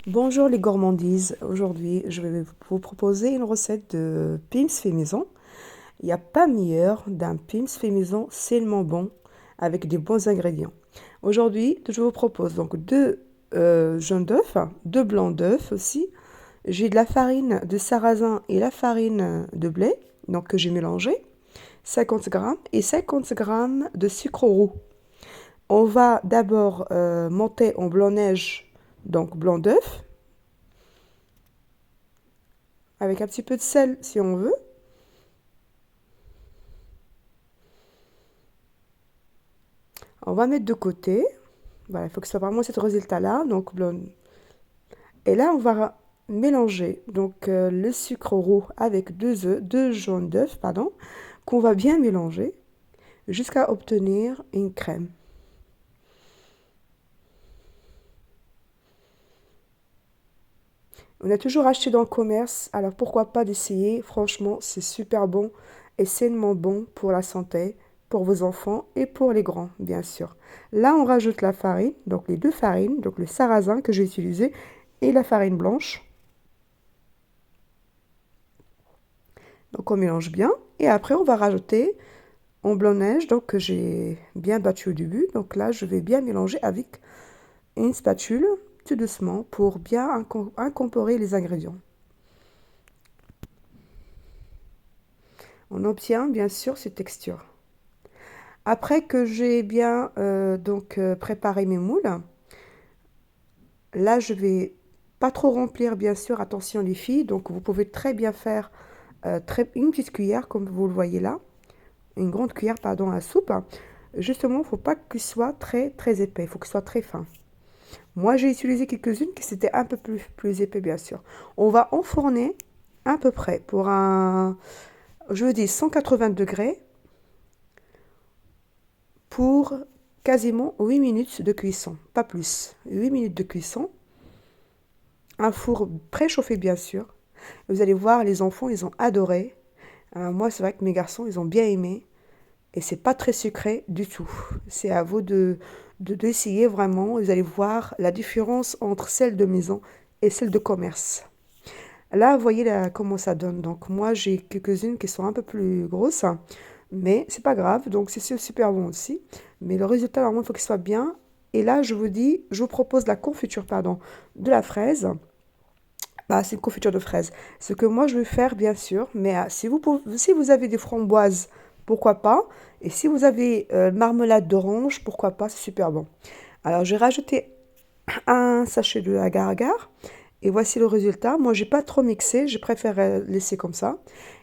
Bonjour les gourmandises, aujourd'hui je vais vous proposer une recette de pims fait maison. Il n'y a pas meilleur d'un pims fait maison sainement bon avec des bons ingrédients. Aujourd'hui je vous propose donc deux jaunes d'œufs, deux blancs d'œufs aussi. J'ai de la farine de sarrasin et la farine de blé donc que j'ai mélangé, 50 grammes et 50 grammes de sucre roux. On va d'abord monter en blanc-neige, donc blanc d'œuf, avec un petit peu de sel si on veut. On va mettre de côté. Voilà, il faut que ce soit vraiment ce résultat-là. Donc, et là, on va mélanger donc le sucre roux avec deux œufs, deux jaunes d'œufs, pardon, qu'on va bien mélanger jusqu'à obtenir une crème. On a toujours acheté dans le commerce, alors pourquoi pas d'essayer? Franchement, c'est super bon et sainement bon pour la santé, pour vos enfants et pour les grands, bien sûr. Là, on rajoute la farine, donc les deux farines, donc le sarrasin que j'ai utilisé et la farine blanche. Donc on mélange bien et après on va rajouter en blanc-neige donc que j'ai bien battu au début. Donc là, je vais bien mélanger avec une spatule tout doucement pour bien incorporer les ingrédients. On obtient bien sûr cette texture. Après que j'ai bien préparé mes moules, là je vais pas trop remplir bien sûr, attention les filles, donc vous pouvez très bien faire une petite cuillère comme vous le voyez là, une grande cuillère pardon à soupe. Justement, il ne faut pas qu'il soit très très épais, il faut qu'il soit très fin. Moi j'ai utilisé quelques-unes qui c'était un peu plus épais bien sûr. On va enfourner à peu près pour un, je dis 180 degrés pour quasiment 8 minutes de cuisson, pas plus. 8 minutes de cuisson, un four préchauffé bien sûr. Vous allez voir, les enfants, ils ont adoré. Moi, c'est vrai que mes garçons, ils ont bien aimé. Et c'est pas très sucré du tout. C'est à vous d'essayer vraiment. Vous allez voir la différence entre celle de maison et celle de commerce. Là, vous voyez là, comment ça donne. Donc moi, j'ai quelques-unes qui sont un peu plus grosses, mais c'est pas grave. Donc c'est super bon aussi. Mais le résultat, normalement, il faut qu'il soit bien. Et là, je vous propose la confiture, pardon, de la fraise. Bah, c'est une confiture de fraises. Ce que moi, je vais faire, bien sûr, mais si vous avez des framboises, pourquoi pas. Et si vous avez marmelade d'orange, pourquoi pas, c'est super bon. Alors, j'ai rajouté un sachet de agar-agar. Et voici le résultat. Moi, j'ai pas trop mixé, je préfère laisser comme ça.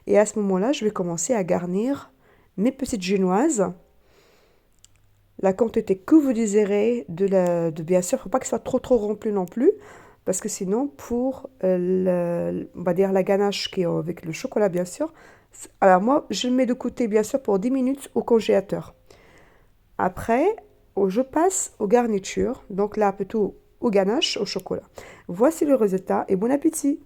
Et à ce moment-là, je vais commencer à garnir mes petites génoises. La quantité que vous désirez bien sûr, il ne faut pas que ce soit trop rempli non plus, parce que sinon, pour on va dire la ganache qui est avec le chocolat, bien sûr. Alors moi, je le mets de côté, bien sûr, pour 10 minutes au congélateur. Après, je passe aux garnitures, donc là, plutôt aux ganaches au chocolat. Voici le résultat et bon appétit!